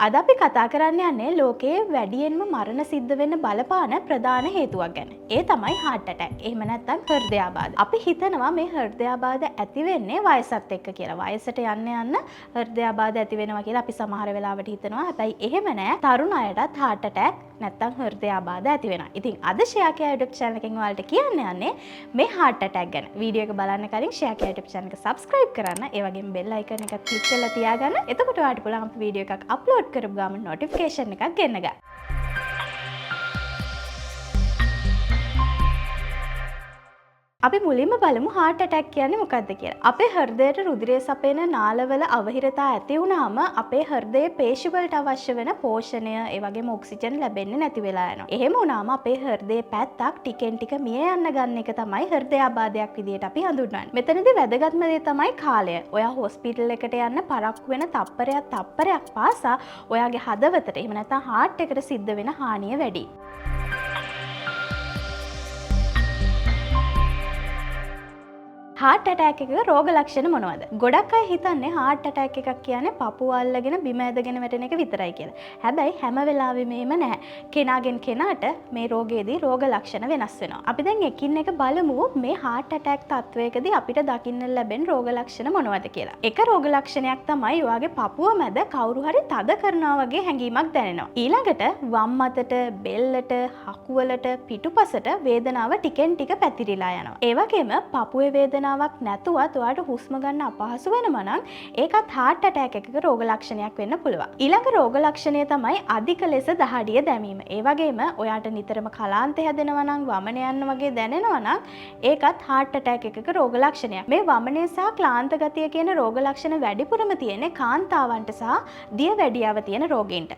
අද අපි කතා කරන්න යන්නේ ලෝකයේ වැඩියෙන්ම මරණ සිද්ධ වෙන බලපාන ප්‍රධාන හේතුවක් ගැන. ඒ තමයි heart attack. එහෙම නැත්නම් හෘදයාබාධ. අපි හිතනවා මේ හෘදයාබාධ ඇති වෙන්නේ වයසත් එක්ක කියලා. වයසට යන්න හෘදයාබාධ ඇති වෙනවා කියලා අපි සමහර වෙලාවට හිතනවා. හැබැයි එහෙම නෑ. තරුණ අයටත් heart attack නැත්නම් හෘදයාබාධ ඇති වෙනවා. ඉතින් අද ෂෙයා කියා YouTube channel එකෙන් ඔයාලට කියන්න යන්නේ මේ heart attack ගැන. වීඩියෝ එක බලන්න කලින් ෂෙයා කියා YouTube channel එක subscribe කරන්න. ඒ වගේම bell icon එක click කරලා තියාගන්න. එතකොට ඔයාලට පුළුවන් අපි වීඩියෝ එකක් අප්ලෝඩ් කරපු ගමන් notification එකක් ගෙන්න ගන්න. අපි මුලින්ම බලමු heart attack කියන්නේ මොකක්ද කියලා. අපේ හෘදයට රුධිරය සපයන නාලවල අවහිරතා ඇති වුනහම අපේ හෘදයේ පේශි වලට අවශ්‍ය වෙන පෝෂණය ඒ වගේම ඔක්සිජන් ලැබෙන්නේ නැති වෙලා යනවා. එහෙම වුණාම අපේ හෘදයේ පැත්තක් ටිකෙන් ටික මිය යන්න ගන්න එක තමයි හෘදයාබාධයක් විදියට අපි හඳුන්වන්නේ. මෙතනදී වැදගත්ම දේ තමයි කාලය. ඔයා හොස්පිටල් එකට යන්න පරක්කු වෙන තප්පරයක් පාසා ඔයාගේ හදවතට එහෙම නැත්නම් heart එකට සිද්ධ වෙන හානිය වැඩි. heart attack එක රෝග ලක්ෂණ මොනවද? ගොඩක් අය හිතන්නේ heart attack එකක් කියන්නේ පපුව අල්ලගෙන බිම ඇදගෙන වැටෙන එක විතරයි කියලා. හැබැයි හැම වෙලාවෙම එහෙම නැහැ. කෙනාගෙන් කෙනාට මේ රෝගයේදී රෝග ලක්ෂණ වෙනස් වෙනවා. අපි දැන් එකින් එක බලමු මේ heart attack තත්වයකදී අපිට දකින්න ලැබෙන රෝග ලක්ෂණ මොනවද කියලා. එක රෝග ලක්ෂණයක් තමයි ඔයාගේ පපුව මැද කවුරු හරි තද කරනවා වගේ හැඟීමක් දැනෙනවා. ඊළඟට වම් අතට, බෙල්ලට, හකුවලට, පිටුපසට වේදනාව ටිකෙන් ටික පැතිරිලා යනවා. ඒ වගේම පපුවේ වේදනාවක් නැතුවත් ඔයාට හුස්ම ගන්න අපහසු වෙනවා නම් ඒකත් heart attack එකක රෝග ලක්ෂණයක් වෙන්න පුළුවන්. ඊළඟ රෝග ලක්ෂණය තමයි අධික ලෙස දහඩිය දැමීම. ඒ වගේම ඔයාට නිතරම කලාන්ත හැදෙනවා නම් වමන යන්න වගේ දැනෙනවා නම් ඒකත් heart attack එකක රෝග ලක්ෂණයක්. මේ වමනය සහ ක්ලාන්ත ගතිය කියන රෝග ලක්ෂණ වැඩිපුරම තියෙන්නේ කාන්තාවන්ට සහ දියවැඩියාව තියෙන රෝගීන්ට.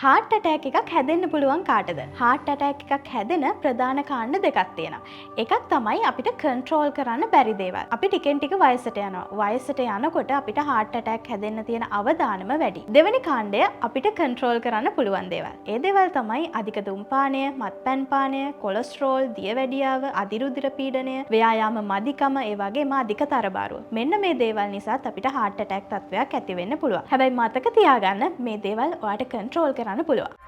heart attack එකක් හැදෙන්න පුළුවන් කාටද? heart attack එකක් හැදෙන ප්‍රධාන කාරණා දෙකක් තියෙනවා. එකක් තමයි අපිට control කරන්න බැරි දේවල්. අපි ටිකෙන් ටික වයසට යනවා. වයසට යනකොට අපිට heart attack හැදෙන්න තියෙන අවදානම වැඩි. දෙවෙනි කාණ්ඩය අපිට control කරන්න පුළුවන් දේවල්. ඒ දේවල් තමයි අධික දුම්පානය, මත්පැන් පානය, කොලෙස්ටරෝල්, දියවැඩියාව, අධිරුධිර පීඩනය, ව්‍යායාම මදිකම, ඒ වගේම අධික තරබාරුව. මෙන්න මේ දේවල් නිසාත් අපිට heart attack තත්වයක් ඇති වෙන්න පුළුවන්. හැබැයි මතක තියාගන්න මේ දේවල් ඔයාට control කරන්න පුළුවන්.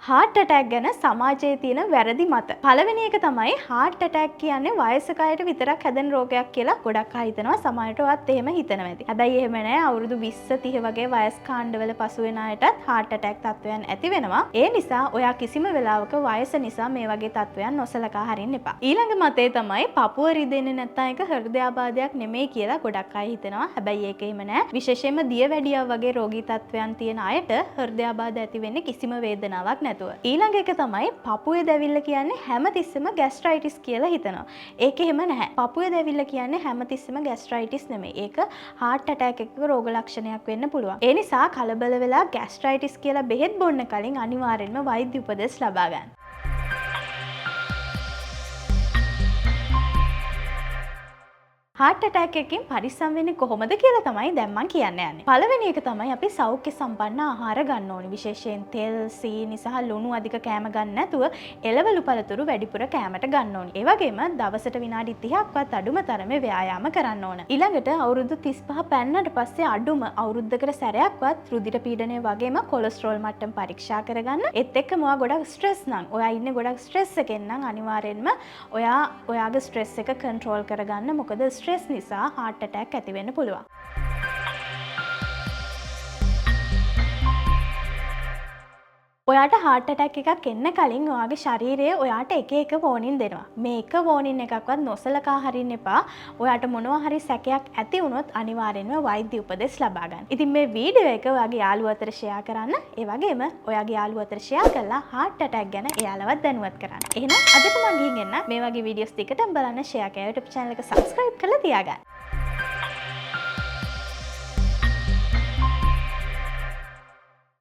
heart attack ගැන සමාජයේ තියෙන වැරදි මත. පළවෙනි එක තමයි heart attack කියන්නේ වයසක අයට විතරක් හැදෙන රෝගයක් කියලා ගොඩක් අය හිතනවා. සමහරටවත් එහෙම හිතනවා ඇති. හැබැයි එහෙම නෑ. අවුරුදු 20 30 වගේ වයස් කාණ්ඩවල පසු වෙන අයටත් heart attack තත්ත්වයන් ඇති වෙනවා. ඒ නිසා ඔයා කිසිම වෙලාවක වයස නිසා මේ වගේ තත්ත්වයන් නොසලකා හරින්න එපා. ඊළඟ මතය තමයි පපුව රිදෙන්නේ නැත්නම් ඒක හෘදයාබාධයක් නෙමෙයි කියලා ගොඩක් අය හිතනවා. හැබැයි ඒක එහෙම නෑ. විශේෂයෙන්ම දියවැඩියාව වගේ රෝගී තත්ත්වයන් තියෙන අයට හෘදයාබාධ ඇති වෙන්නේ කිසිම වේදනාවක් නැතුව. ඊළඟ එක තමයි පපුවේ දැවිල්ල කියන්නේ හැමතිස්සෙම ગેස්ට්‍රයිටිස් කියලා හිතනවා. ඒක එහෙම නැහැ. පපුවේ දැවිල්ල කියන්නේ හැමතිස්සෙම ગેස්ට්‍රයිටිස් නෙමෙයි. ඒක heart attack එකක රෝග ලක්ෂණයක් වෙන්න පුළුවන්. ඒ නිසා කලබල වෙලා ગેස්ට්‍රයිටිස් කියලා බෙහෙත් බොන්න කලින් අනිවාර්යෙන්ම වෛද්‍ය උපදෙස් ලබා ගන්න. heart attack එකකින් පරිස්සම් වෙන්නේ කොහොමද කියලා තමයි දැන් මම කියන්න යන්නේ. පළවෙනි එක තමයි අපි සෞඛ්‍ය සම්පන්න ආහාර ගන්න ඕනේ. විශේෂයෙන් තෙල්, සීනි සහ ලුණු අධික කෑම ගන්න නැතුව එළවලු පළතුරු වැඩිපුර කෑමට ගන්න ඕනේ. ඒ වගේම දවසට විනාඩි 30ක්වත් අඩුම තරමේ ව්‍යායාම කරන්න ඕන. ඊළඟට අවුරුදු 35 පැන්නට පස්සේ අඩුම අවුරුද්දකට සැරයක්වත් රුධිර පීඩනය වගේම කොලෙස්ටරෝල් මට්ටම පරීක්ෂා කරගන්න. ඒත් එක්කම ඔයා ගොඩක් ස්ට්‍රෙස් නම් ඔයා ඉන්නේ ගොඩක් ස්ට්‍රෙස් එකෙන් නම් අනිවාර්යෙන්ම ඔයාගේ ස්ට්‍රෙස් එක කන්ට්‍රෝල් කරගන්න. මොකද ස්ට්‍රෙස් නිසා heart attack ඇති වෙන්න පුළුවන්. ඔයාට heart attack එකක් එන්න කලින් ඔයාගේ ශරීරය ඔයාට එක වෝනින් දෙනවා. මේ එක වෝනින් එකක්වත් නොසලකා හරින්න එපා. ඔයාට මොනවා හරි සැකයක් ඇති වුණොත් අනිවාර්යෙන්ම වෛද්‍ය උපදෙස් ලබා ගන්න. ඉතින් මේ වීඩියෝ එක ඔයාගේ යාළුවෝ අතර ෂෙයා කරන්න. ඒ වගේම ඔයාගේ යාළුවෝ අතර ෂෙයා කරලා heart attack ගැන එයාලවත් දැනුවත් කරන්න. එහෙනම් අදට මම ගිහින් එන්න. මේ වගේ වීඩියෝස් ටිකටම බලන්න ෂෙයා කරලා YouTube channel එක subscribe කරලා තියාගන්න.